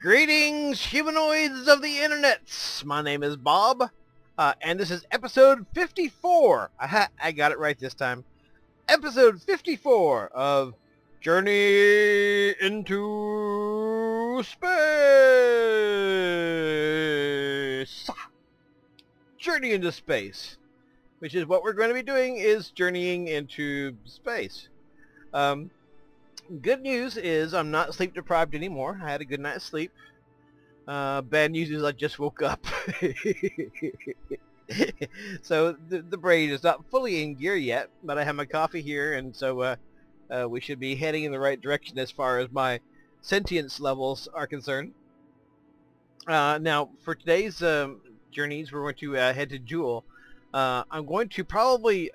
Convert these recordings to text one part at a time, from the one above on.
Greetings, humanoids of the internet. My name is Bob, and this is episode 54. Aha, I got it right this time. Episode 54 of Journey into Space. Journey into Space, which is what we're going to be doing, is journeying into space. Good news is I'm not sleep deprived anymore. I had a good night's sleep. Bad news is I just woke up. So the brain is not fully in gear yet, but I have my coffee here, and so we should be heading in the right direction as far as my sentience levels are concerned. Now, for today's journeys, we're going to head to Jool. I'm going to probably...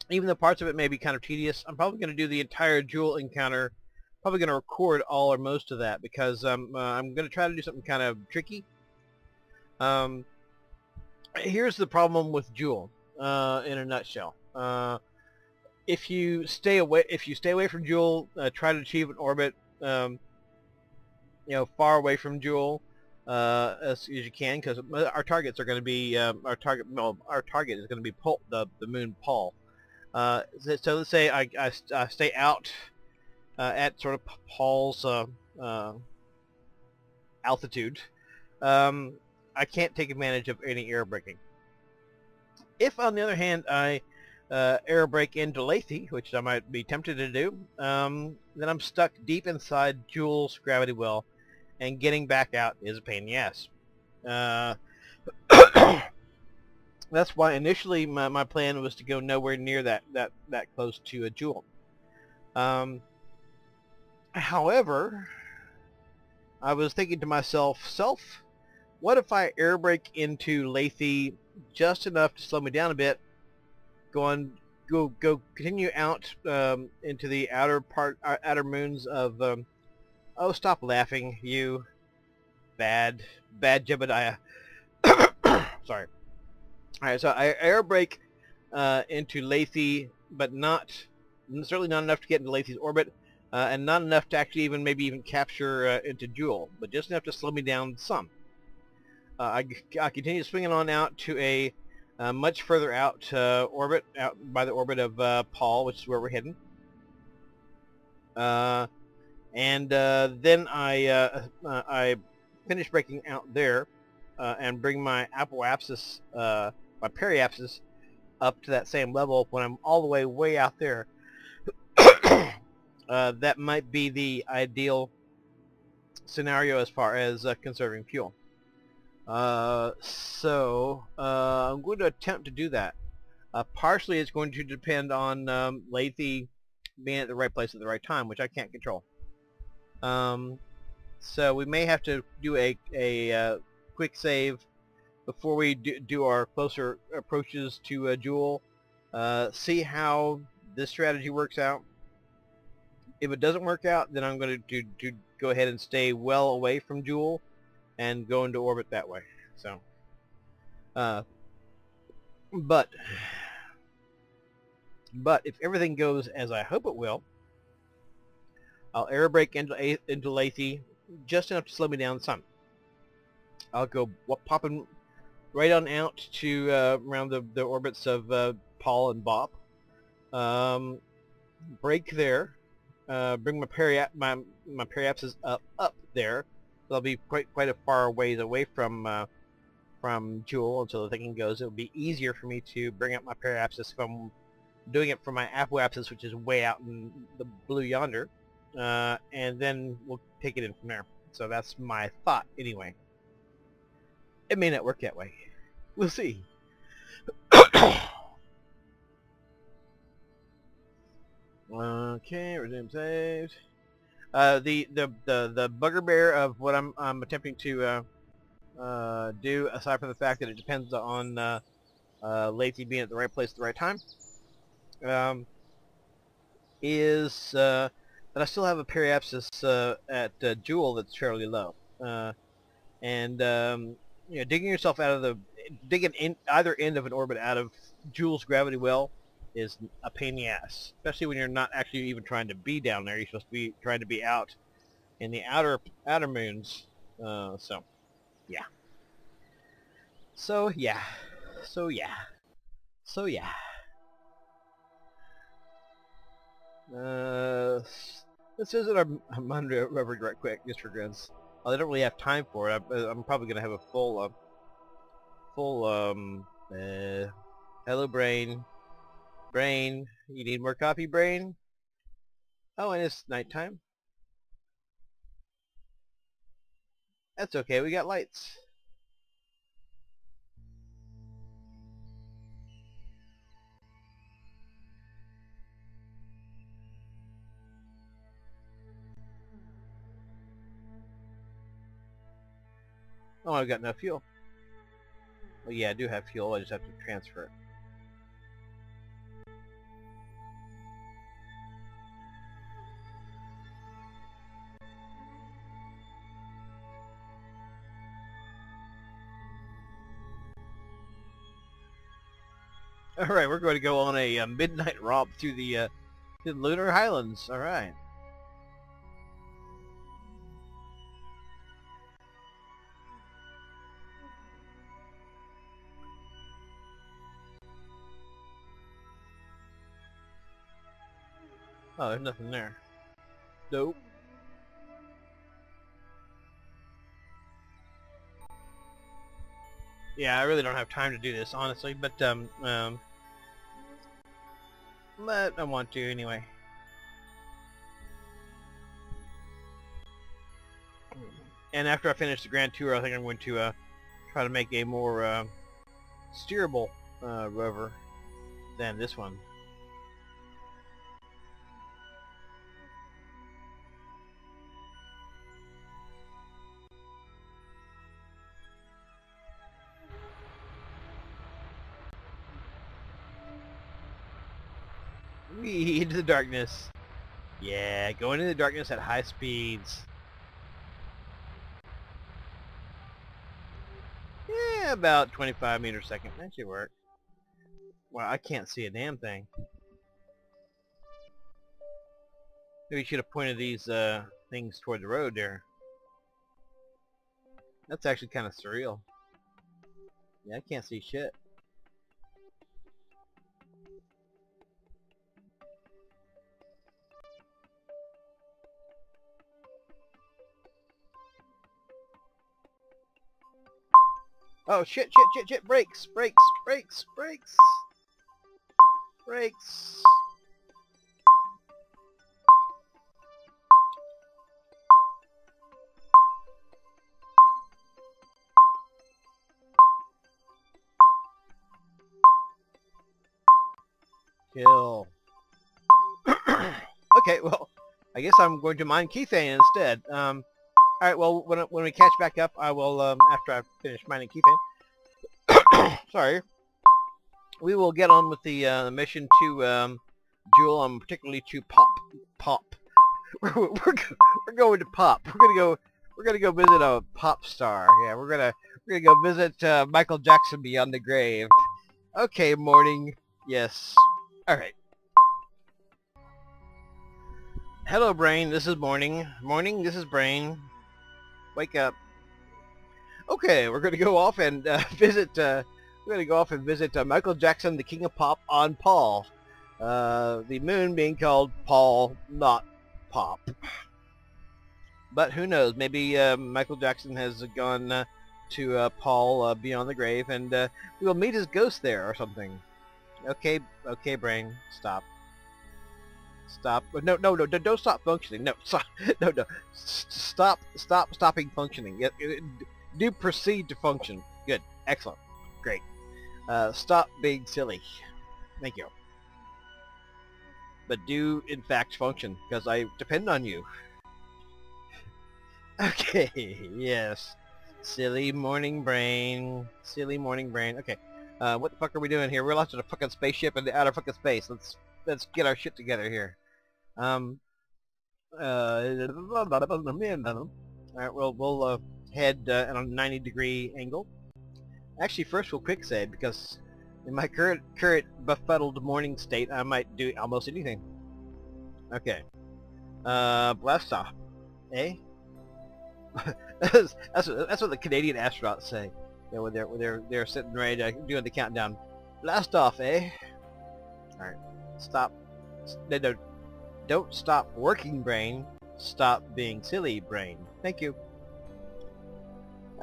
even though parts of it may be kind of tedious, I'm probably going to do the entire Jool encounter. Probably going to record all or most of that because I'm going to try to do something kind of tricky. Here's the problem with Jool, in a nutshell. If you stay away from Jool, try to achieve an orbit, far away from Jool as you can, because our targets are going to be our target is going to be the moon Paul. So let's say I stay out at sort of Paul's altitude. I can't take advantage of any air braking. If, on the other hand, I air brake into Laythe, which I might be tempted to do, then I'm stuck deep inside Jool's gravity well, and getting back out is a pain in the ass. That's why initially my plan was to go nowhere near that close to a Jool. However, I was thinking to myself, what if I air brake into Laythe just enough to slow me down a bit, go continue out into the outer moons of oh, stop laughing, you bad Jebediah. Sorry. Alright, so I air brake into Laythe, but certainly not enough to get into Laythe's orbit, and not enough to actually maybe even capture into Jool, but just enough to slow me down some. I continue swinging on out to a much further out orbit, out by the orbit of Paul, which is where we're heading. And then I finish braking out there and bring my apoapsis, my periapsis, up to that same level when I'm all the way out there. That might be the ideal scenario as far as conserving fuel. So I'm going to attempt to do that. Partially it's going to depend on Laythe being at the right place at the right time, which I can't control. So we may have to do a quick save before we do our closer approaches to Jool. See how this strategy works out. If it doesn't work out, then I'm going to go ahead and stay well away from Jool and go into orbit that way. So, but if everything goes as I hope it will, I'll air brake into Laythe just enough to slow me down some. I'll go popping right on out to around the orbits of Paul and Bob. Brake there. Bring my periapsis up there. So I'll be quite a far ways away from Jool until the thinking goes. It'll be easier for me to bring up my periapsis if I'm doing it from my apoapsis, which is way out in the blue yonder, and then we'll take it in from there. So that's my thought anyway. It may not work that way. We'll see. Okay, resume saved. The bugbear of what I'm attempting to do, aside from the fact that it depends on Laythe being at the right place at the right time, is that I still have a periapsis at Jool that's fairly low, and digging in either end of an orbit out of Jool's gravity well is a pain in the ass, especially when you're not actually even trying to be down there. You're supposed to be trying to be out in the outer moons. So yeah. So yeah. So yeah. So yeah. Let's visit our Monday River right quick, just for grins. I don't really have time for it. I'm probably gonna have a full hello brain. Brain, you need more coffee, brain? Oh, and it's nighttime. That's okay, we got lights. Oh, I've got enough fuel. Well, yeah, I do have fuel, I just have to transfer it. Alright, we're going to go on a midnight romp through the Lunar Highlands. Alright. Oh, there's nothing there. Nope. Yeah, I really don't have time to do this, honestly, but I want to anyway. And after I finish the Grand Tour, I think I'm going to try to make a more steerable rover than this one. Wee, into the darkness. Yeah, going into the darkness at high speeds. Yeah, about 25 meters a second. That should work. Wow, I can't see a damn thing. Maybe you should have pointed these things toward the road there. That's actually kind of surreal. Yeah, I can't see shit. Oh shit, brakes. Kill. Okay, well, I guess I'm going to mine Kethane instead. Alright, well, when we catch back up, I will, after I finish mining Kethane, sorry, we will get on with the mission to Jool, particularly to Pop. we're going to Pop. We're gonna go visit a pop star. Yeah, we're gonna go visit Michael Jackson beyond the grave. Okay, morning. Yes. All right. Hello, brain. This is morning. Morning. This is brain. Wake up. Okay, we're gonna go off and visit. We're gonna go off and visit Michael Jackson, the King of Pop, on Paul. The moon being called Paul, not Pop. But who knows? Maybe Michael Jackson has gone to Paul beyond the grave, and we will meet his ghost there or something. Okay, brain, stop. Stop. No, don't stop functioning. No, stop. No. Stopping functioning. Do proceed to function. Good. Excellent. Great. Stop being silly. Thank you. But do, in fact, function, because I depend on you. Okay, yes. Silly morning brain. Silly morning brain. Okay. What the fuck are we doing here? We're lost in a fucking spaceship in the outer fucking space. Let's get our shit together here. Alright, we'll head at a 90-degree angle. Actually, first we'll quick save, because in my current befuddled morning state, I might do almost anything. Okay. Blast off. Eh? That's what the Canadian astronauts say. You know, when they're sitting ready to doing the countdown. Blast off, eh? All right, stop. No, don't stop working, brain. Stop being silly, brain. Thank you.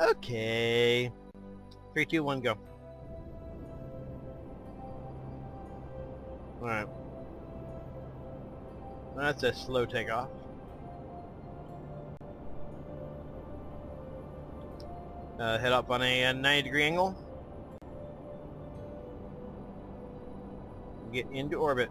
Okay. 3, 2, 1, go. All right. That's a slow takeoff. Head up on a 90-degree angle. Get into orbit.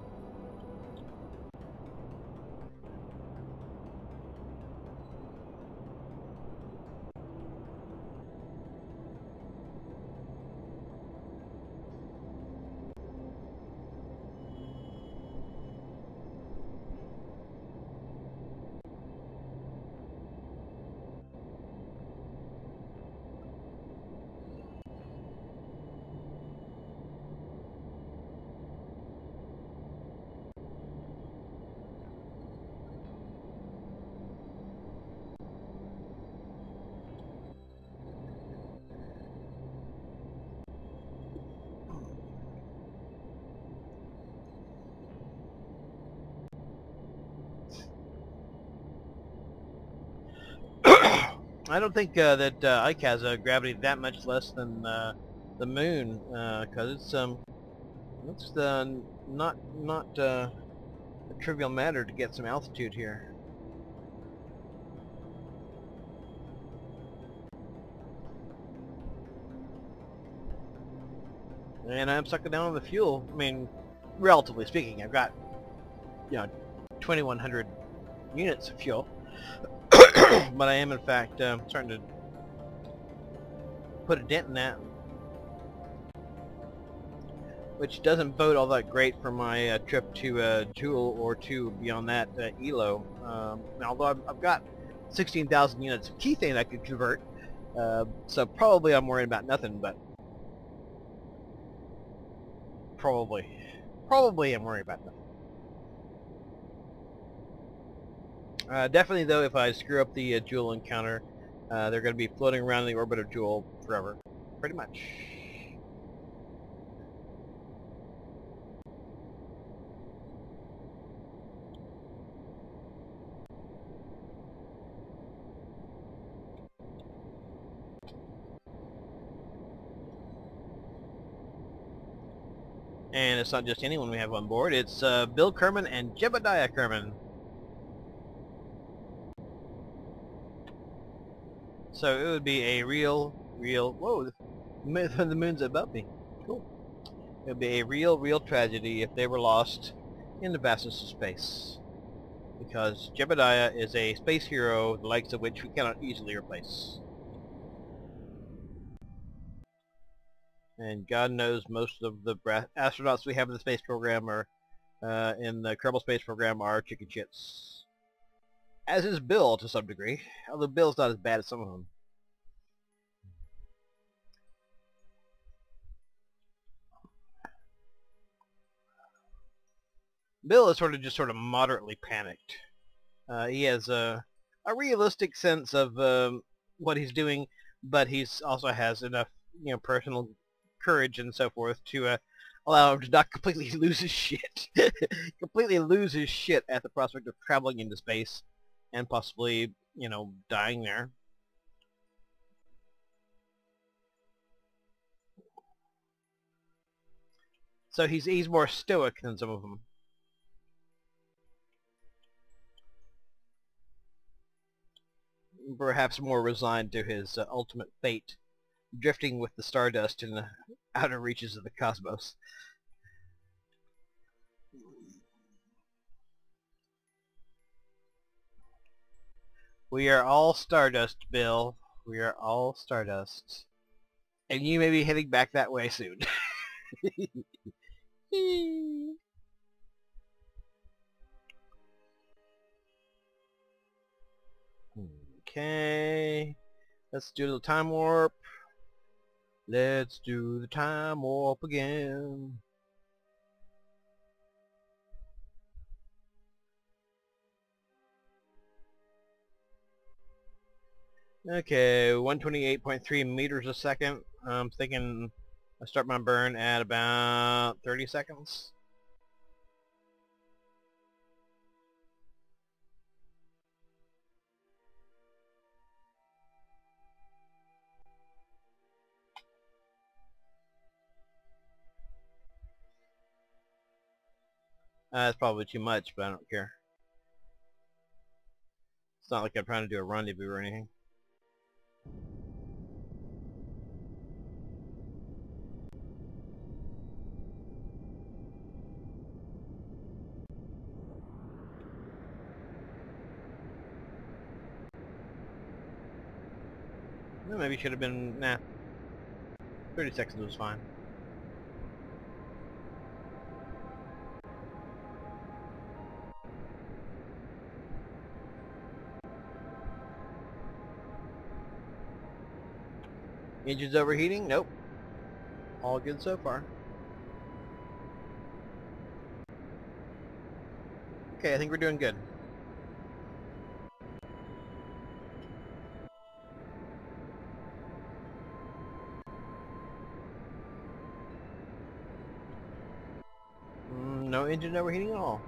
I don't think that Ike has a gravity that much less than the moon, because it's not a trivial matter to get some altitude here. And I'm sucking down on the fuel. I mean, relatively speaking, I've got 2,100 units of fuel. But I am in fact starting to put a dent in that, which doesn't bode all that great for my trip to Jool or to beyond that ELO. Although I've got 16,000 units of kethane I could convert, so probably I'm worrying about nothing. But probably I'm worrying about nothing. Definitely, though, if I screw up the Jool encounter, they're going to be floating around in the orbit of Jool forever. Pretty much. And it's not just anyone we have on board, it's Bill Kerman and Jebediah Kerman. So it would be a real, whoa, the moon's above me. Cool. It would be a real tragedy if they were lost in the vastness of space. Because Jebediah is a space hero, the likes of which we cannot easily replace. And God knows most of the astronauts we have in the space program are, in the Kerbal Space Program, are chicken shits. As is Bill to some degree, although Bill's not as bad as some of them. Bill is sort of moderately panicked. He has a realistic sense of what he's doing, but he's also has enough personal courage and so forth to allow him to not completely lose his shit. Completely lose his shit at the prospect of traveling into space and possibly, dying there. So he's more stoic than some of them. Perhaps more resigned to his ultimate fate, drifting with the stardust in the outer reaches of the cosmos. We are all stardust, Bill. We are all stardust. And you may be heading back that way soon. Okay. Let's do the time warp. Let's do the time warp again. Okay, 128.3 meters a second. I'm thinking I start my burn at about 30 seconds. That's probably too much, but I don't care. It's not like I'm trying to do a rendezvous or anything. Well, maybe it should have been, nah. 30 seconds was fine. Engine's overheating? Nope. All good so far. Okay, I think we're doing good. No engine overheating at all.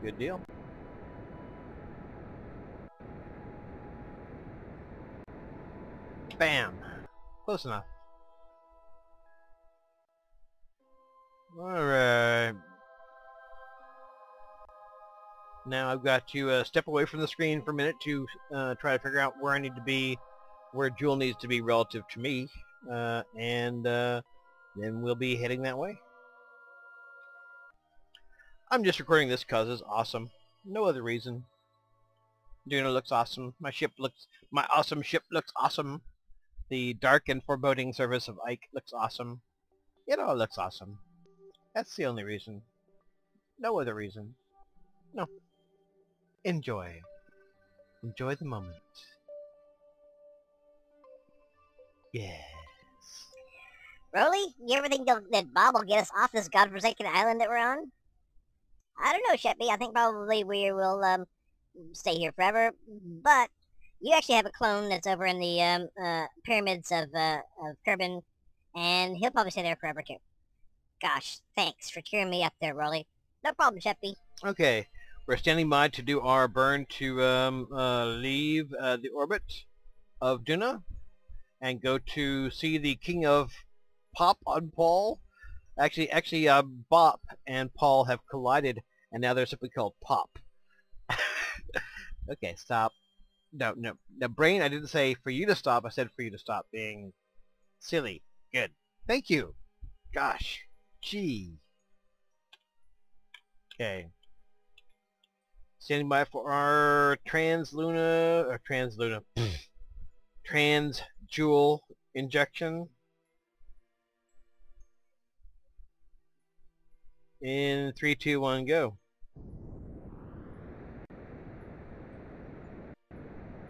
Good deal. Bam! Close enough. Alright. Now I've got to step away from the screen for a minute to try to figure out where I need to be, where Jool needs to be relative to me, and then we'll be heading that way. I'm just recording this because it's awesome. No other reason. Duna looks awesome. My awesome ship looks awesome. The dark and foreboding service of Ike looks awesome. It all looks awesome. That's the only reason. No other reason. No. Enjoy. Enjoy the moment. Yes. Rolly, you ever think that Bob will get us off this godforsaken island that we're on? I don't know, Sheppy. I think probably we will stay here forever. But you actually have a clone that's over in the pyramids of Kerbin, and he'll probably stay there forever too. Gosh, thanks for cheering me up there, Rolly. No problem, Sheppy. Okay, we're standing by to do our burn to leave the orbit of Duna and go to see the King of Pop on Paul. Actually, Bop and Paul have collided, and now they're simply called Pop. Okay, stop. No, Brain, I didn't say for you to stop. I said for you to stop being silly. Good. Thank you. Gosh. Gee. Okay. Standing by for our trans-Jool injection. In 3, 2, 1, go.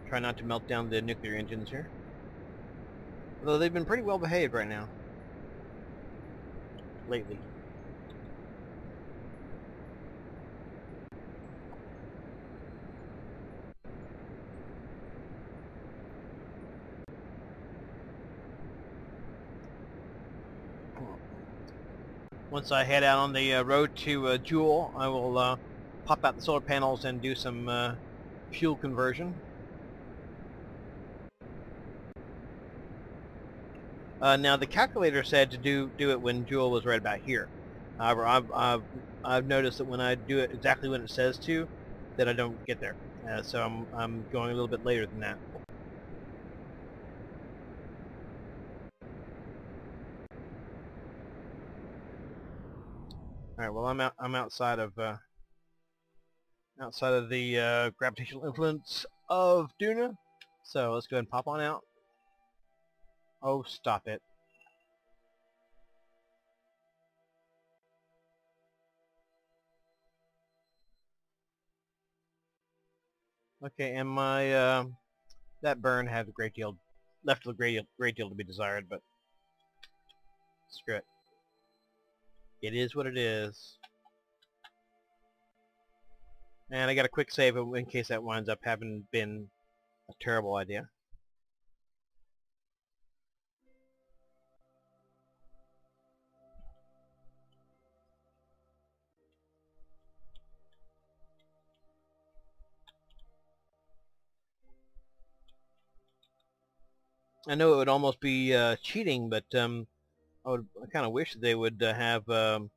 Try not to melt down the nuclear engines here. Although they've been pretty well behaved right now. Lately. Once I head out on the road to Jool, I will pop out the solar panels and do some fuel conversion. Now the calculator said to do it when Jool was right about here. However, I've noticed that when I do it exactly when it says to, that I don't get there. So I'm going a little bit later than that. All right. Well, I'm outside of the gravitational influence of Duna. So let's go ahead and pop on out. Oh, stop it. Okay, and my that burn had a great deal left a great deal to be desired, but screw it. It is what it is. And I got a quick save in case that winds up having been a terrible idea. I know it would almost be cheating, but I kind of wish they would have an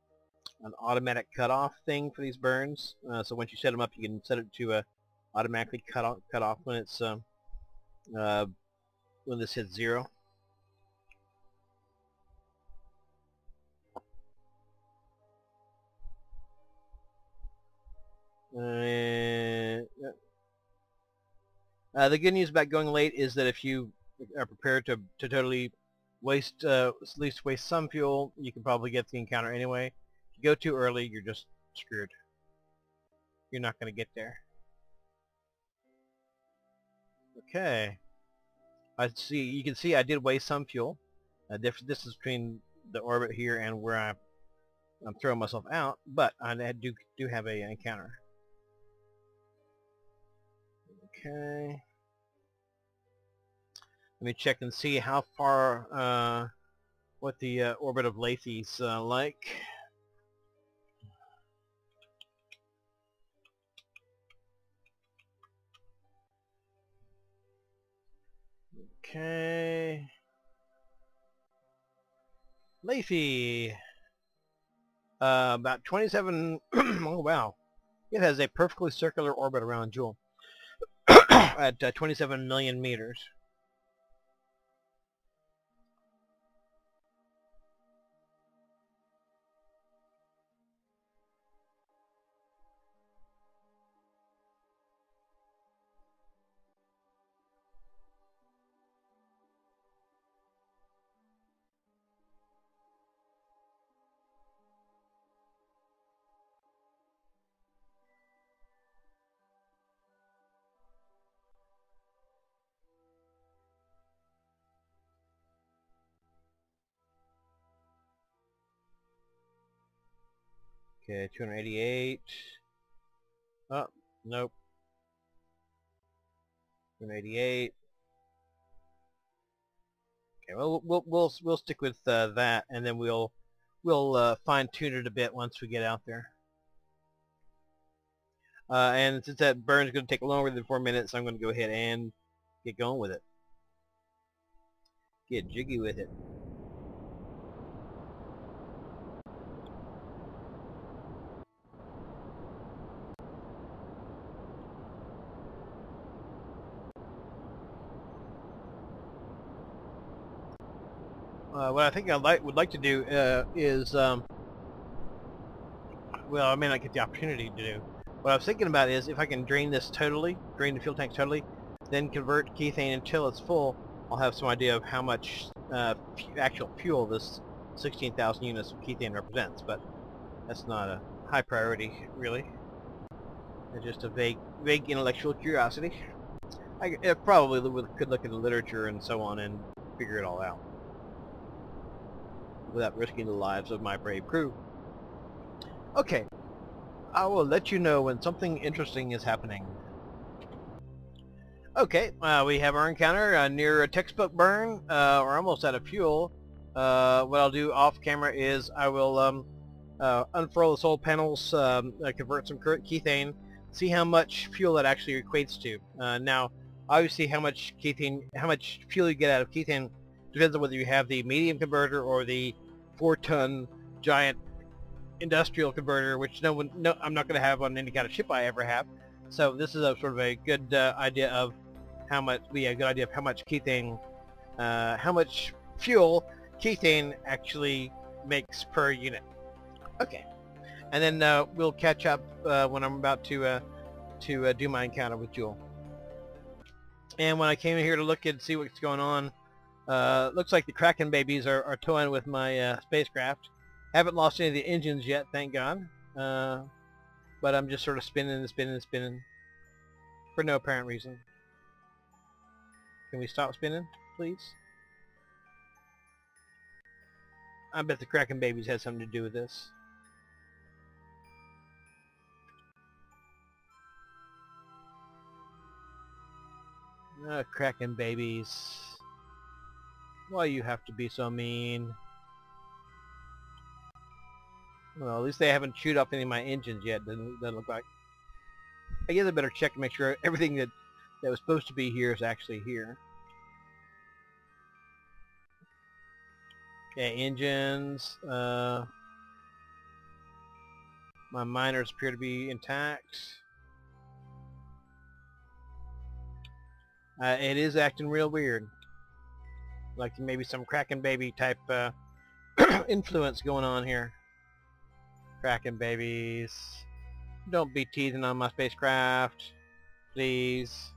automatic cutoff thing for these burns. So once you set them up, you can set it to automatically cut off when it's when this hits 0. The good news about going late is that if you are prepared to totally waste, at least waste some fuel, you can probably get the encounter anyway. If you go too early, you're just screwed. You're not going to get there. Okay. You can see I did waste some fuel. Different distance between the orbit here and where I'm throwing myself out, but I do have a encounter. Okay. Let me check and see how far, what the orbit of Laythe's like. Okay. Laythe. About 27, oh wow. It has a perfectly circular orbit around Jool at 27 million meters. Okay, 288. Oh, nope. 288. Okay, well we'll stick with that, and then we'll fine tune it a bit once we get out there. And since that burn is going to take longer than 4 minutes, I'm going to go ahead and get going with it. Get jiggy with it. What I think I would like to do is, well, I may not get the opportunity to do. What I was thinking about is if I can drain this totally, drain the fuel tank totally, then convert kethane until it's full, I'll have some idea of how much actual fuel this 16,000 units of kethane represents. But that's not a high priority, really. It's just a vague intellectual curiosity. I probably could look at the literature and so on and figure it all out without risking the lives of my brave crew. Okay, I will let you know when something interesting is happening. Okay, we have our encounter near a textbook burn. We're almost out of fuel. What I'll do off camera is I will unfurl the solar panels, convert some kethane, see how much fuel that actually equates to. Now, obviously, how much fuel you get out of kethane depends on whether you have the medium converter or the 4-ton giant industrial converter, which I'm not going to have on any kind of ship I ever have. So this is a sort of a good idea of how much kethane, how much fuel kethane actually makes per unit. Okay, and then we'll catch up when I'm about to do my encounter with Jool. And when I came in here to look and see what's going on, looks like the Kraken babies are towing with my spacecraft. Haven't lost any of the engines yet, thank God. But I'm just sort of spinning and spinning and spinning for no apparent reason. Can we stop spinning, please? I bet the Kraken babies had something to do with this. Cracking babies. Why you have to be so mean? Well, at least they haven't chewed up any of my engines yet. Doesn't look like. I guess I better check to make sure everything that was supposed to be here is actually here. Okay, engines. My miners appear to be intact. It is acting real weird. Like maybe some Kraken baby type influence going on here. Kraken babies. Don't be teasing on my spacecraft. Please.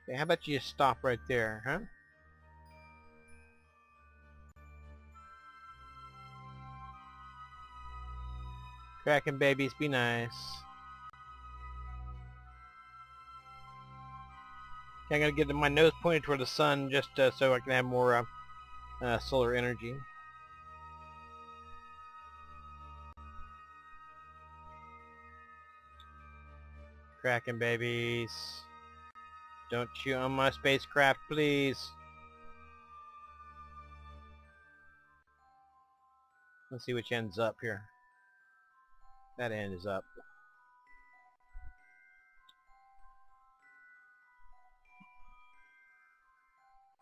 Okay, how about you stop right there, huh? Kraken babies, be nice. Okay, I'm gonna get my nose pointed toward the sun just so I can have more solar energy. Kraken babies. Don't chew on my spacecraft, please. Let's see which end's up here. That end is up.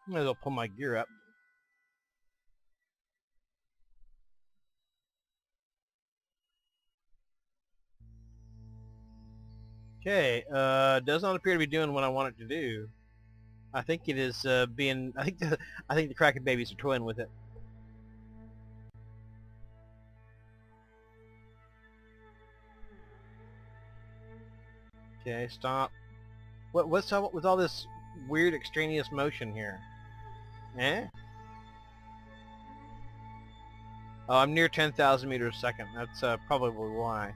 Might as well pull my gear up. Okay, does not appear to be doing what I want it to do. I think it is being. I think the Kraken babies are toying with it. Okay, stop. What's up with all this weird extraneous motion here? Eh? Oh, I'm near 10,000 meters a second. That's probably why.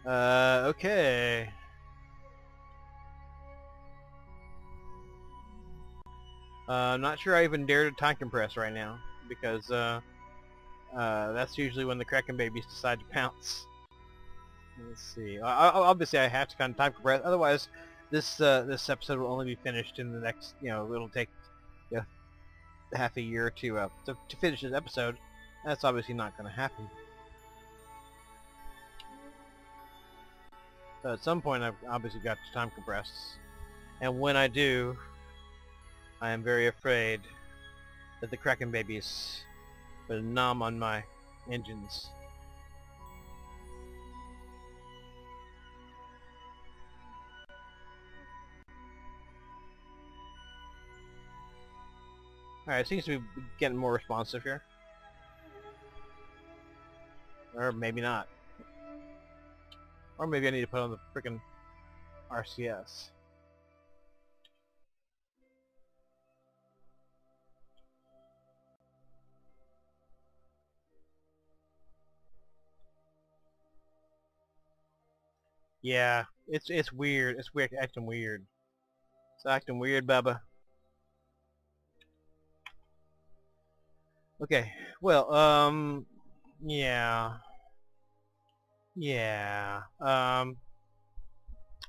Okay. I'm not sure I even dare to time compress right now, because that's usually when the Kraken babies decide to pounce. Let's see. Obviously, I have to kind of time compress. Otherwise, this episode will only be finished in the next. It'll take half a year to finish this episode. That's obviously not going to happen. So at some point, I've obviously got to time compress, and when I do, I am very afraid that the Kraken babies will nom on my engines. Alright, it seems to be getting more responsive here. Or maybe not. Or maybe I need to put on the frickin' RCS. Yeah, it's weird. It's weird, acting weird. It's acting weird, Bubba. Okay, well, yeah. Yeah,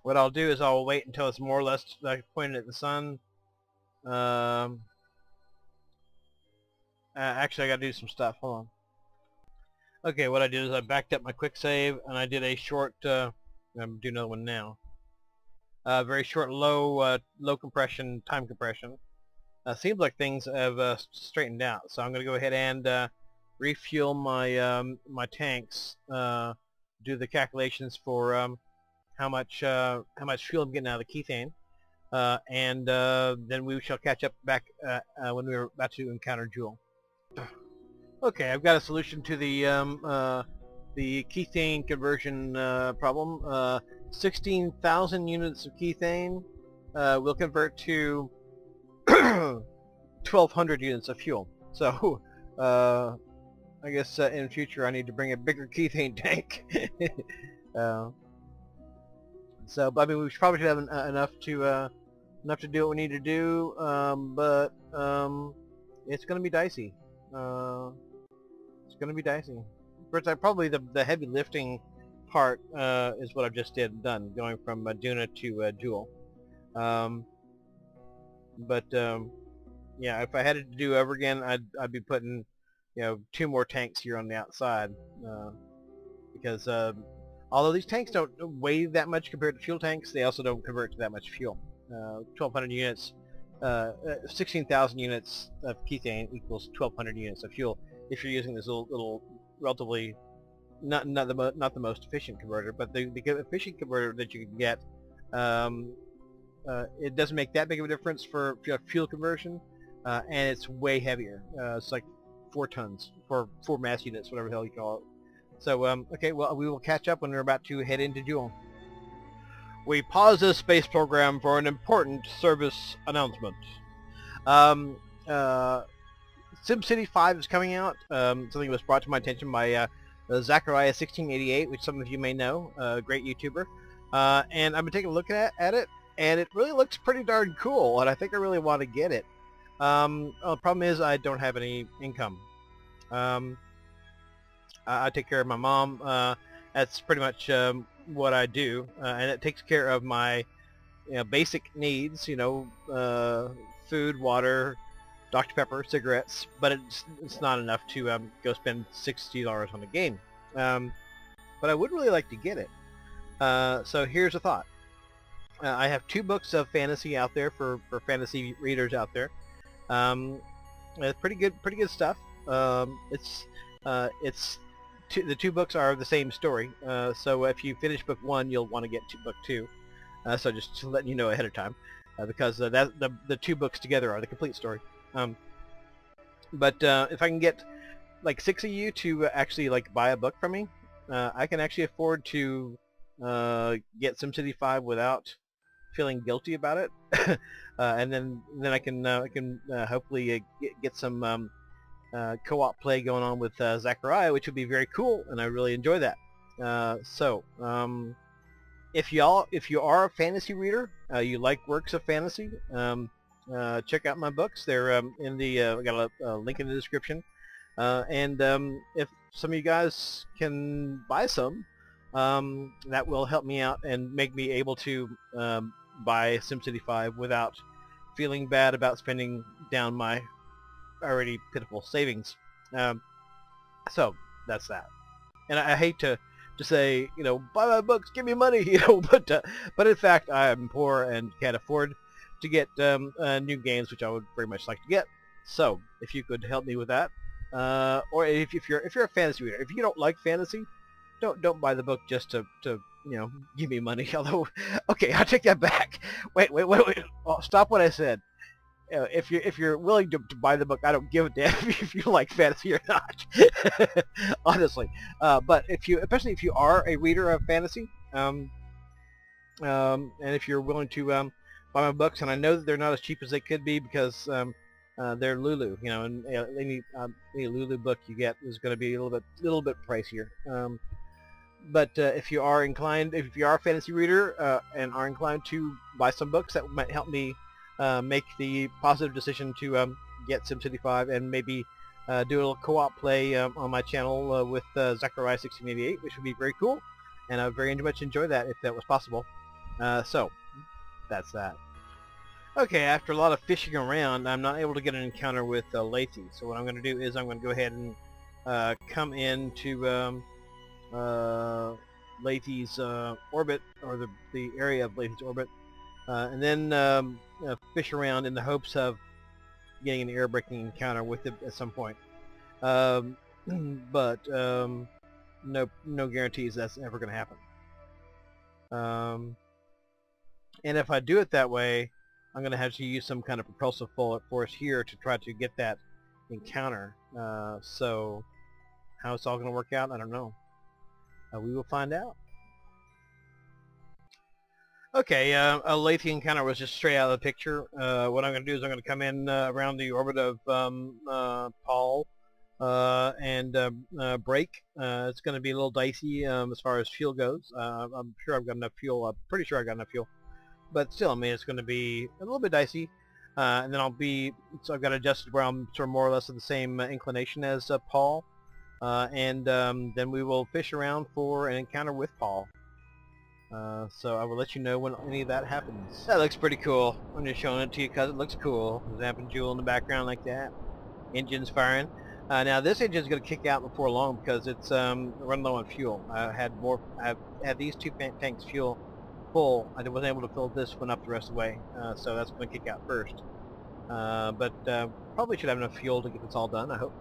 what I'll do is I'll wait until it's more or less like pointed at the sun. Actually, I gotta do some stuff. Hold on. Okay, what I did is I backed up my quick save, and I did a short, I'm gonna do another one now. Very short, low compression, time compression. Seems like things have straightened out, so I'm gonna go ahead and refuel my my tanks. Do the calculations for how much fuel I'm getting out of the kethane, and then we shall catch up back when we're about to encounter Jool. Okay, I've got a solution to the kethane conversion problem. 16,000 units of kethane will convert to 1,200 units of fuel. So I guess in future I need to bring a bigger kethane tank. So, but I mean, we probably should have enough to do what we need to do. But it's going to be dicey. It's It's going to be dicey. First, probably the heavy lifting part is what I've just done, going from Duna to Jool. Yeah, if I had it to do over again, I'd be putting, 2 more tanks here on the outside, because although these tanks don't weigh that much compared to fuel tanks, they also don't convert to that much fuel. 1,200 units, 16,000 units of kethane equals 1,200 units of fuel. If you're using this little relatively not the most efficient converter, but the efficient converter that you can get, it doesn't make that big of a difference for fuel conversion, and it's way heavier. It's like 4 tons for 4 mass units, whatever the hell you call it. So, okay, well, we will catch up when we're about to head into Jool. We pause this space program for an important service announcement. SimCity 5 is coming out. Something was brought to my attention by Zachariah1688, which some of you may know, a great YouTuber. And I've been taking a look at it, and it really looks pretty darn cool, and I think I really want to get it. The problem is I don't have any income. I take care of my mom. That's pretty much what I do, and it takes care of my basic needs, food, water, Dr. Pepper, cigarettes, but it's not enough to go spend $60 on a game. But I would really like to get it. So here's a thought. I have 2 books of fantasy out there for fantasy readers out there. Pretty good stuff. The 2 books are the same story. So if you finish book 1, you'll want to get to book 2. So just letting you know ahead of time, because the 2 books together are the complete story. But if I can get like 6 of you to actually buy a book from me, I can actually afford to get SimCity 5 without feeling guilty about it, and then I can hopefully get some co-op play going on with Zachariah, which would be very cool, and I really enjoy that. If you are a fantasy reader, you like works of fantasy, check out my books. They're in the I got a link in the description, and if some of you guys can buy some, that will help me out and make me able to buy SimCity 5 without feeling bad about spending down my already pitiful savings. So that's that. And I hate to say, buy my books, give me money, but in fact I am poor and can't afford to get new games, which I would very much like to get. So if you could help me with that, or if you're a fantasy reader, if you don't like fantasy, don't buy the book just to give me money. Although, okay, I'll take that back. Wait. Oh, stop what I said. If you're willing to buy the book, I don't give a damn if you like fantasy or not. Honestly, but especially if you are a reader of fantasy, and if you're willing to buy my books, and I know that they're not as cheap as they could be because they're Lulu, and any Lulu book you get is going to be a little bit pricier. But if you are a fantasy reader and are inclined to buy some books, that might help me make the positive decision to get SimCity 5 and maybe do a little co-op play on my channel with Zachariah1688, which would be very cool, and I would very much enjoy that if that was possible. So that's that. Okay, after a lot of fishing around, I'm not able to get an encounter with Laythe, so what I'm going to do is I'm going to go ahead and come into Laythe's orbit, or the area of Laythe's orbit, and then fish around in the hopes of getting an air-breaking encounter with it at some point. But no guarantees that's ever going to happen. And if I do it that way, I'm going to have to use some kind of propulsive force here to try to get that encounter. So how it's all going to work out, I don't know. We will find out. Okay, a Laythe encounter was just straight out of the picture. What I'm going to do is I'm going to come in around the orbit of Paul and break. It's going to be a little dicey as far as fuel goes. I'm sure I've got enough fuel. I'm pretty sure I've got enough fuel. But still, I mean, it's going to be a little bit dicey. And then so I've got adjusted where I'm sort of more or less of the same inclination as Paul. and then we will fish around for an encounter with Paul. So I will let you know when any of that happens. That looks pretty cool. I'm just showing it to you because it looks cool. Zapping Jool in the background like that. Engine's firing. Now this engine's going to kick out before long because it's running low on fuel. I've had these two tanks fuel full. I wasn't able to fill this one up the rest of the way, so that's going to kick out first. But probably should have enough fuel to get this all done, I hope.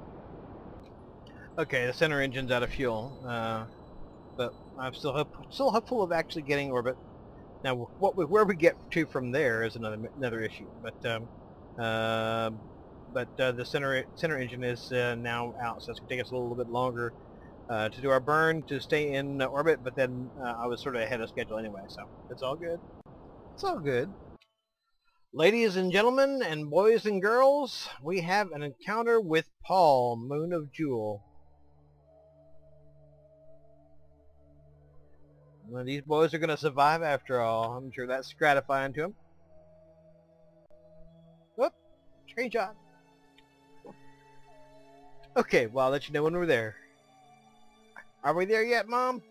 Okay, the center engine's out of fuel, but I'm still hopeful of actually getting orbit. Now, where we get to from there is another issue. But the center engine is now out, so it's going to take us a little bit longer to do our burn to stay in orbit. But then I was sort of ahead of schedule anyway, so it's all good. It's all good. Ladies and gentlemen, and boys and girls, we have an encounter with Paul, Moon of Jool. Well, these boys are going to survive after all. I'm sure that's gratifying to them. Whoop! Screenshot. Okay, well, I'll let you know when we're there. Are we there yet, Mom?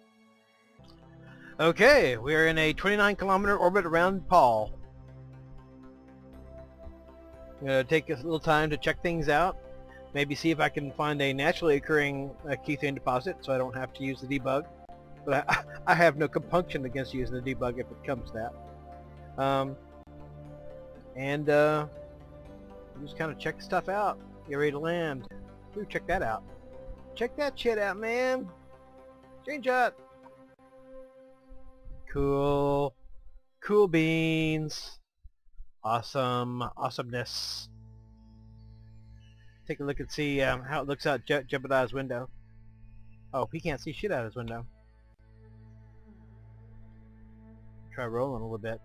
Okay, we're in a 29-kilometer orbit around Paul. I'm going to take a little time to check things out. Maybe see if I can find a naturally occurring ketone deposit so I don't have to use the debug. But I have no compunction against using the debug if it comes to that. Just kind of check stuff out. Get ready to land. Ooh, check that out. Check that shit out, man. Screenshot. Cool. Cool beans. Awesome. Awesomeness. Take a look and see how it looks out Jebediah's window. Oh, he can't see shit out of his window. Try rolling a little bit.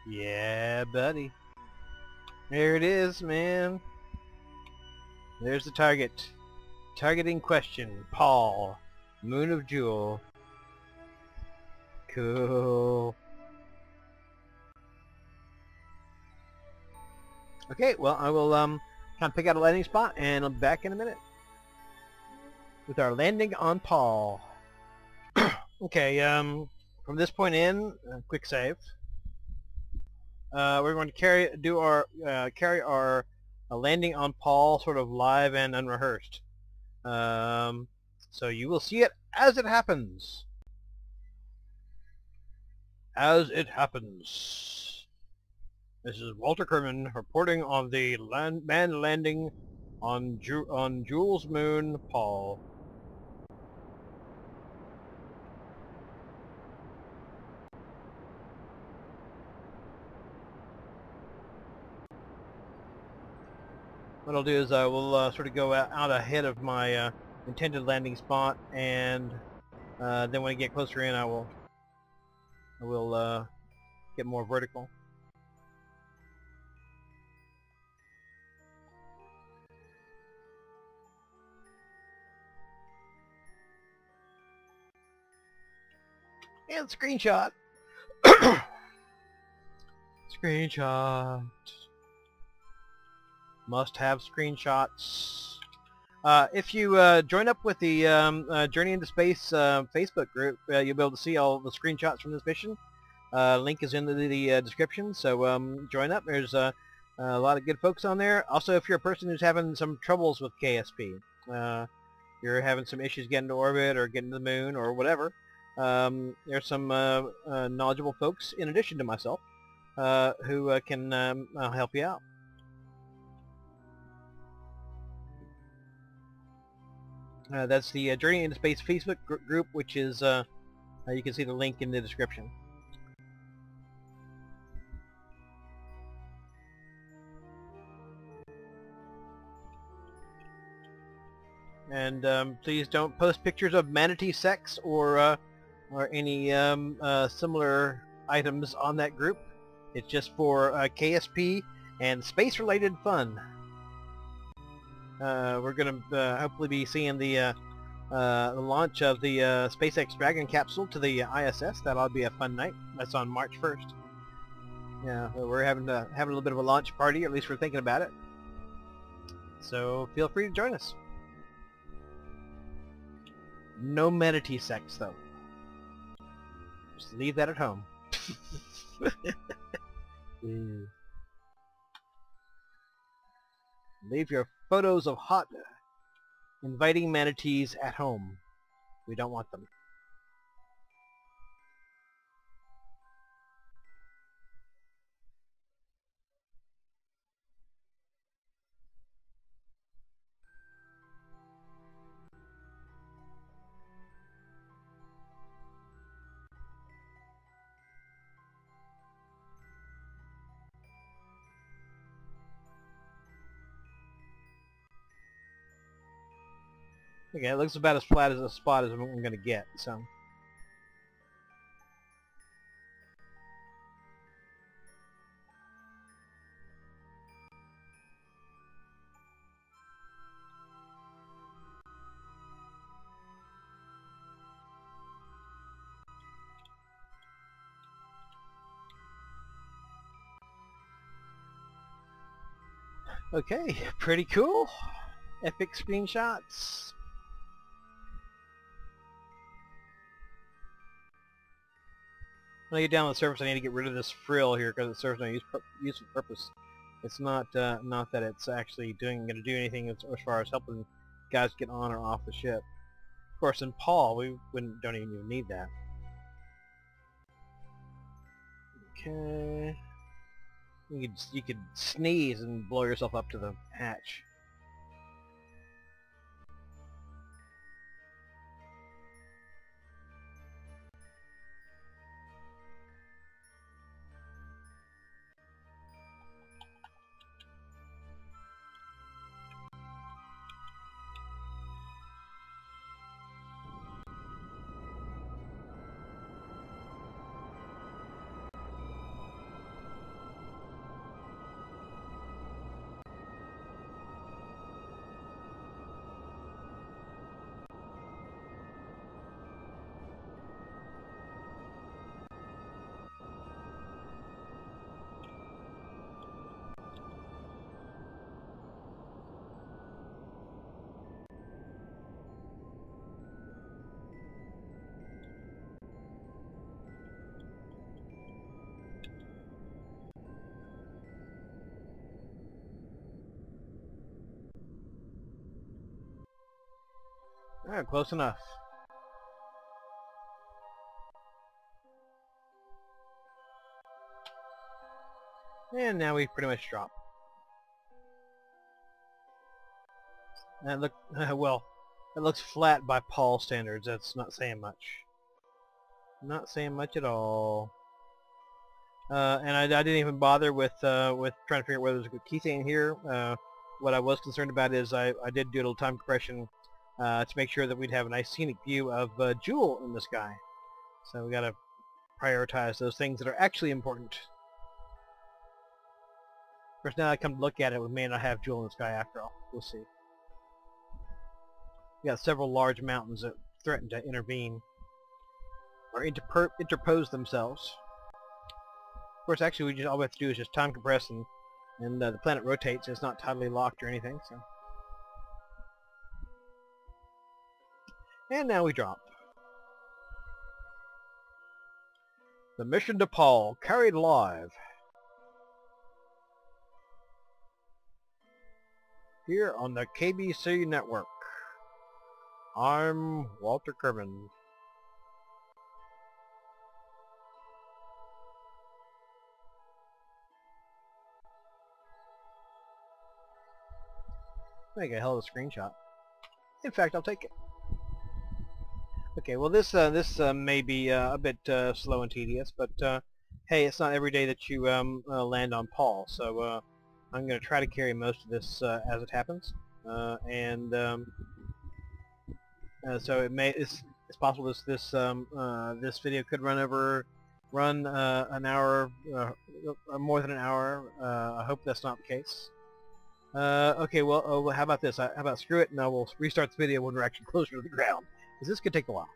Yeah, buddy. There it is, man. There's the target. Target in question, Paul, Moon of Jool. Cool. Okay, well, I will kind of pick out a landing spot, and I'll be back in a minute with our landing on Paul. Okay, from this point in, quick save. We're going to carry our landing on Paul sort of live and unrehearsed. So you will see it as it happens. As it happens. This is Walter Kerman reporting on the manned landing on Jool's moon, Paul. What I'll do is I will sort of go out ahead of my intended landing spot, and then when I get closer in, I will get more vertical. And screenshot. Screenshot. Must have screenshots. If you join up with the Journey into Space Facebook group, you'll be able to see all the screenshots from this mission. Link is in the description, so join up. There's a lot of good folks on there. Also, if you're a person who's having some troubles with KSP, you're having some issues getting to orbit or getting to the moon or whatever, there's some knowledgeable folks, in addition to myself, who can help you out. That's the Journey into Space Facebook group, which is, you can see the link in the description. And please don't post pictures of manatee sex or any similar items on that group. It's just for KSP and space-related fun. We're going to hopefully be seeing the launch of the SpaceX Dragon capsule to the ISS. That'll be a fun night. That's on March 1st. Yeah, we're having a little bit of a launch party, or at least we're thinking about it. So feel free to join us. No manatee sex, though. Just leave that at home. Leave your photos of hot, inviting manatees at home. We don't want them. Okay, it looks about as flat as a spot as I'm going to get, so. Okay, pretty cool. Epic screenshots. When I get down on the surface, I need to get rid of this frill here because it serves no useful purpose. It's not not that it's actually going to do anything as far as helping guys get on or off the ship. Of course, in Paul, we don't even need that. Okay. You could sneeze and blow yourself up to the hatch. Alright, close enough. And now we pretty much drop. And look, well, it looks flat by Paul standards. That's not saying much. Not saying much at all. And I didn't even bother with trying to figure out whether there's a good key thing here. What I was concerned about is I did do a little time compression to make sure that we'd have a nice scenic view of Jool in the sky. So we got to prioritize those things that are actually important. Of course, now I come to look at it, we may not have Jool in the sky after all. We'll see. We got several large mountains that threaten to intervene or interpose themselves. Of course, actually, all we have to do is just time compress, and the planet rotates. It's not tidally locked or anything. So, and now we drop. The mission to Paul, carried live. Here on the KBC network. I'm Walter Kerman. Make a hell of a screenshot. In fact, I'll take it. Okay, well this may be a bit slow and tedious, but hey, it's not every day that you land on Paul, so I'm going to try to carry most of this as it happens, and So it's possible this video could run an hour, more than an hour. I hope that's not the case. Okay, well, how about this? How about screw it, and I will restart the video when we're actually closer to the ground, because this could take a while.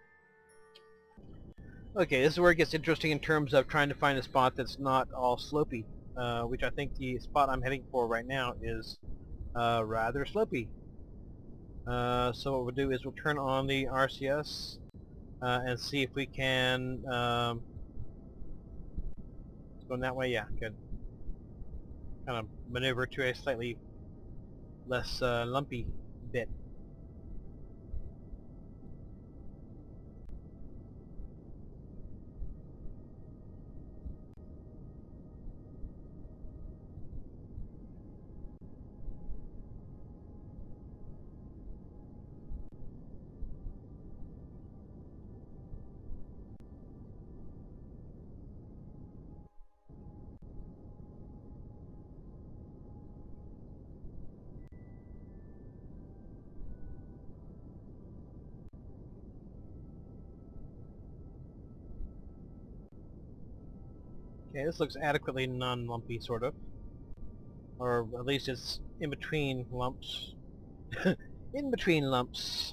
Okay, this is where it gets interesting in terms of trying to find a spot that's not all slopey, which I think the spot I'm heading for right now is rather slopey. So what we'll do is we'll turn on the RCS and see if we can going that way. Yeah, good. Kind of maneuver to a slightly less lumpy bit. Okay, this looks adequately non-lumpy, sort of. Or at least it's in between lumps. In between lumps.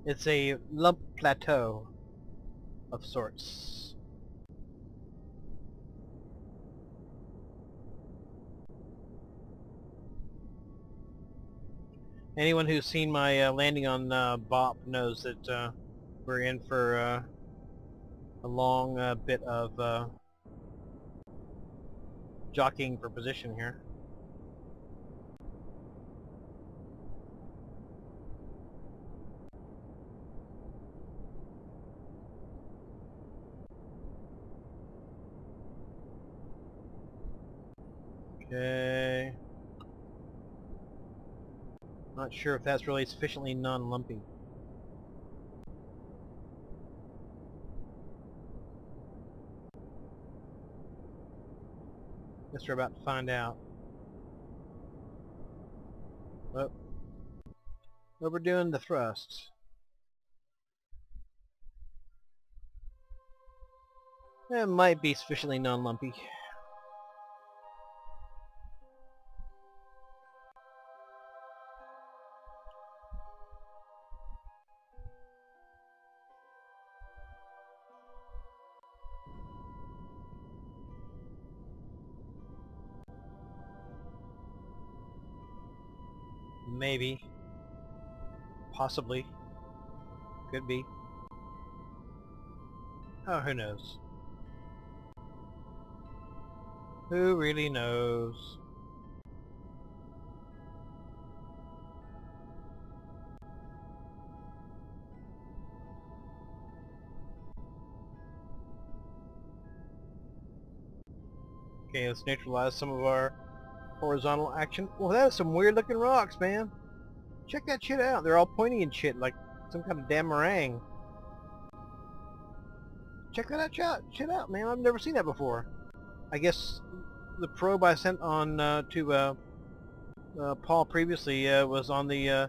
It's a lump plateau of sorts. Anyone who's seen my landing on Bop knows that we're in for a long bit of jockeying for position here. Okay. Not sure if that's really sufficiently non-lumpy. Guess we're about to find out. Oh. Overdoing the thrust. That might be sufficiently non-lumpy. Maybe. Possibly. Could be. Oh, who knows? Who really knows? Okay, let's neutralize some of our horizontal action. Well, that is some weird looking rocks, man. Check that shit out. They're all pointy and shit, like some kind of damn meringue. Check that shit out, man. I've never seen that before. I guess the probe I sent on to Paul previously was on the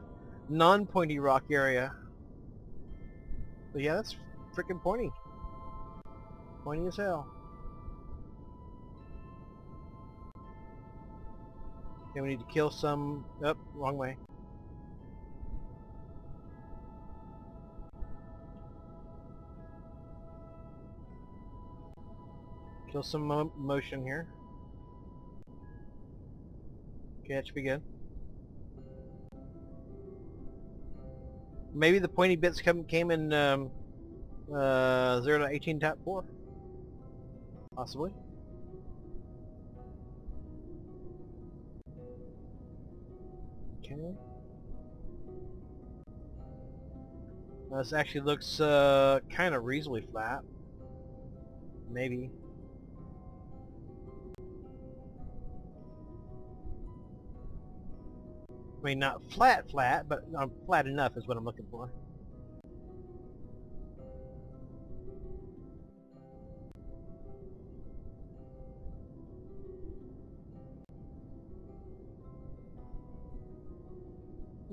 non-pointy rock area. But yeah, that's freaking pointy. Pointy as hell. Okay, we need to kill some... Oh, wrong way. Kill some motion here. Okay, that should be good. Maybe the pointy bits came in 0 to 18 type 4. Possibly. Okay. This actually looks kind of reasonably flat. Maybe. I mean, not flat, but flat enough is what I'm looking for.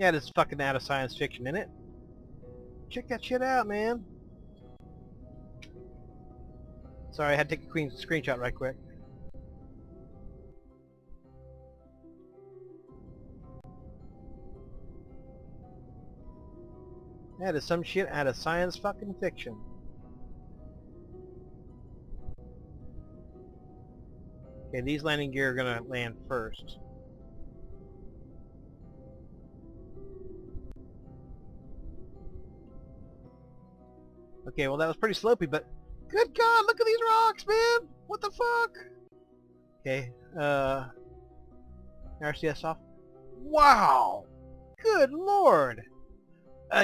Yeah, this fucking out of science fiction, innit? Check that shit out, man. Sorry, I had to take a screenshot right quick. That is some shit out of science fucking fiction. Okay, these landing gear are gonna land first. Okay, well that was pretty slopey, but good God, look at these rocks, man! What the fuck? Okay, RCS off. Wow! Good Lord!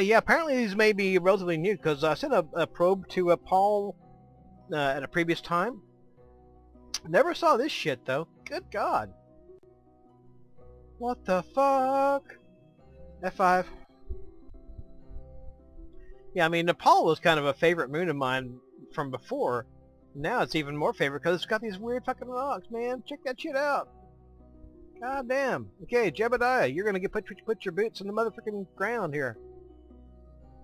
Yeah, apparently these may be relatively new, because I sent a probe to Paul at a previous time. Never saw this shit, though. Good God. What the fuck? F5. Yeah, I mean, Nepal was kind of a favorite moon of mine from before. Now it's even more favorite because it's got these weird fucking rocks, man. Check that shit out. God damn. Okay, Jebediah, you're gonna put your boots in the motherfucking ground here.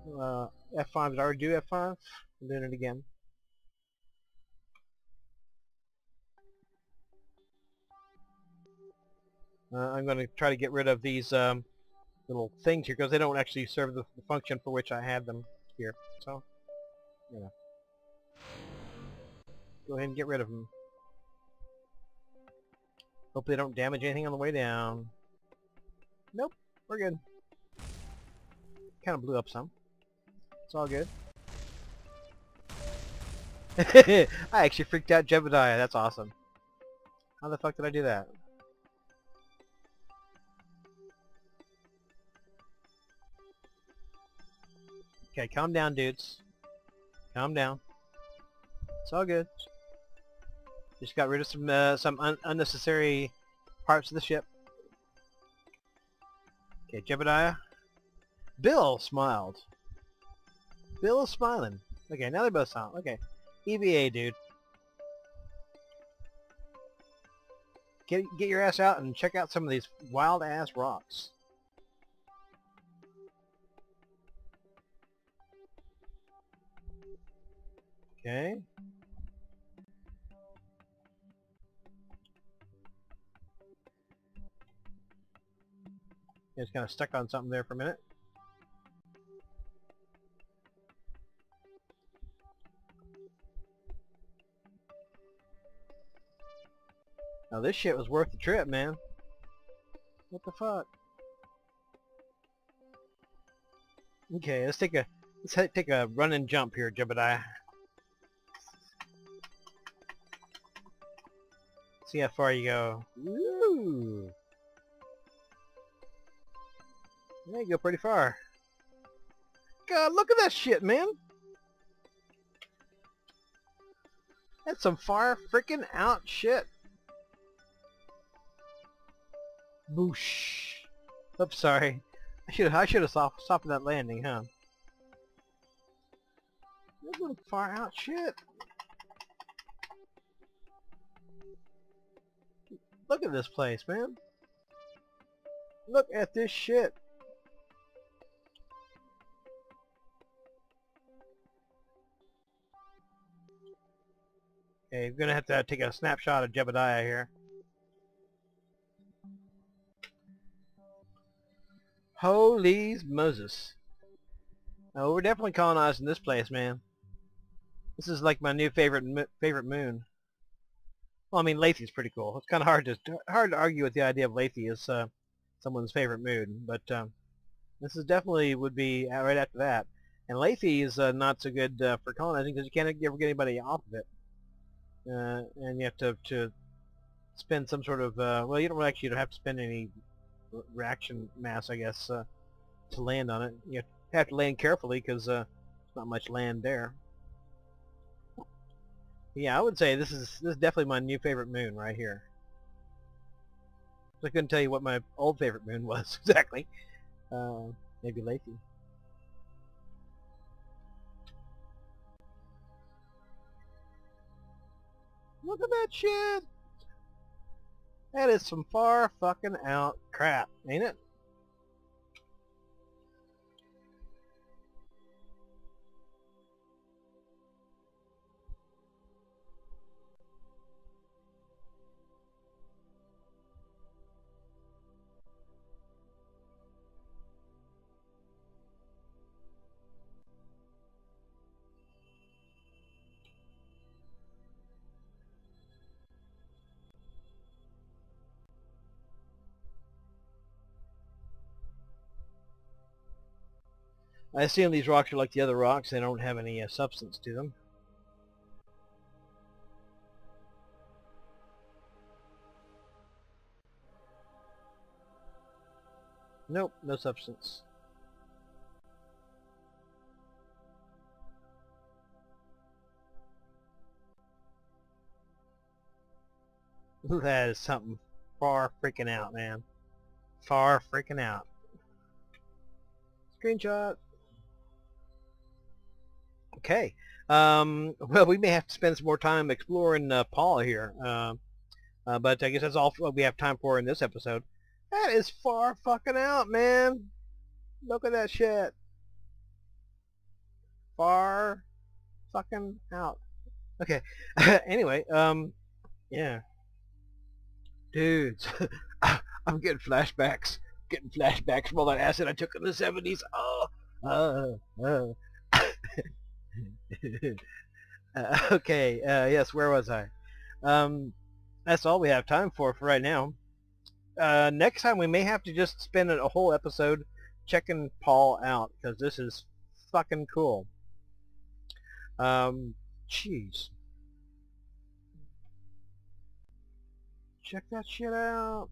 F5, did I already do F5? I'm doing it again. I'm going to try to get rid of these little things here because they don't actually serve the function for which I had them here. So, yeah. Go ahead and get rid of them. Hope they don't damage anything on the way down. Nope, we're good. Kind of blew up some. It's all good. I actually freaked out Jebediah. That's awesome. How the fuck did I do that? Okay, calm down, dudes. Calm down. It's all good. Just got rid of some unnecessary parts of the ship. Okay, Jebediah. Bill smiled. Bill is smiling. Okay, now they're both silent. Okay. EVA, dude. Get your ass out and check out some of these wild-ass rocks. Okay. It's kind of stuck on something there for a minute. Now this shit was worth the trip, man. What the fuck? Okay, let's take a run and jump here, Jebediah. See how far you go. Woo! Yeah, you go pretty far. God, look at that shit, man! That's some far freaking out shit. Boosh. Oops, sorry. I should have stopped that landing, huh? That's some far out shit. Look at this place, man. Look at this shit. Okay, we're gonna have to take a snapshot of Jebediah here. Holy Moses. Oh, we're definitely colonizing this place, man. This is like my new favorite moon. Well, I mean, Laythe's pretty cool. It's kind of hard to argue with the idea of Laythe as someone's favorite moon, but this is definitely would be right after that. And Laythe is not so good for colonizing because you can't ever get anybody off of it, and you have to spend some sort of well, you don't have to spend any reaction mass, I guess, to land on it. You have to land carefully because there's not much land there. Yeah, I would say this is definitely my new favorite moon right here. I couldn't tell you what my old favorite moon was exactly. Maybe Laythe. Look at that shit! That is some far fucking out crap, ain't it? I assume these rocks are like the other rocks. They don't have any substance to them. Nope, no substance. That is something far freaking out, man. Far freaking out. Screenshot. Okay. Well, we may have to spend some more time exploring Paul here. But I guess that's all we have time for in this episode. That is far fucking out, man. Look at that shit. Far fucking out. Okay. Anyway, yeah. Dudes, I'm getting flashbacks. Getting flashbacks from all that acid I took in the 70s. Okay, yes, where was I? That's all we have time for right now. Next time we may have to just spend a whole episode checking Paul out, because this is fucking cool. Jeez. Check that shit out.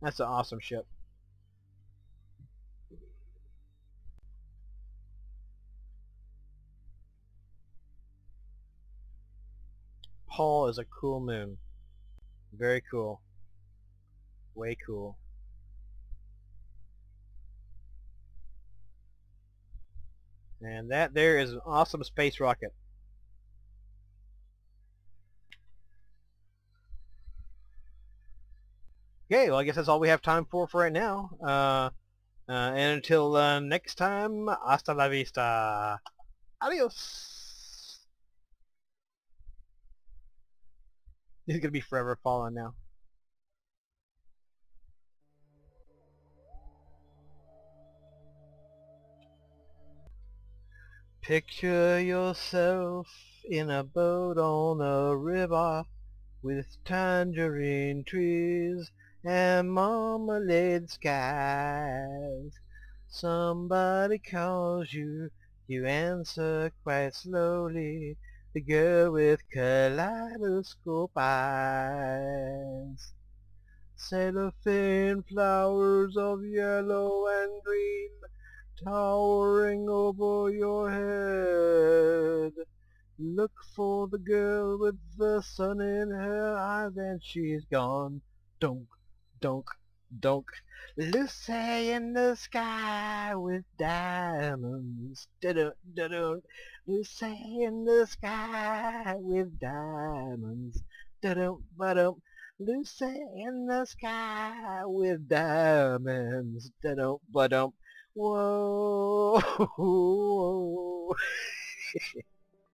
That's an awesome ship. Paul is a cool moon. Very cool. Way cool. And that there is an awesome space rocket. Okay, well I guess that's all we have time for right now. And until next time, hasta la vista. Adios. He's gonna be forever falling now. Picture yourself in a boat on a river with tangerine trees and marmalade skies. Somebody calls you, you answer quite slowly. The girl with kaleidoscope eyes. Cellophane flowers of yellow and green towering over your head. Look for the girl with the sun in her eyes and she's gone. Donk, donk, donk. Lucy in the sky with diamonds. Da-dun, da-dun. Lucy in the sky with diamonds. Da-dun, ba-dum. Lucy in the sky with diamonds. Da-dum, ba-dum. Whoa.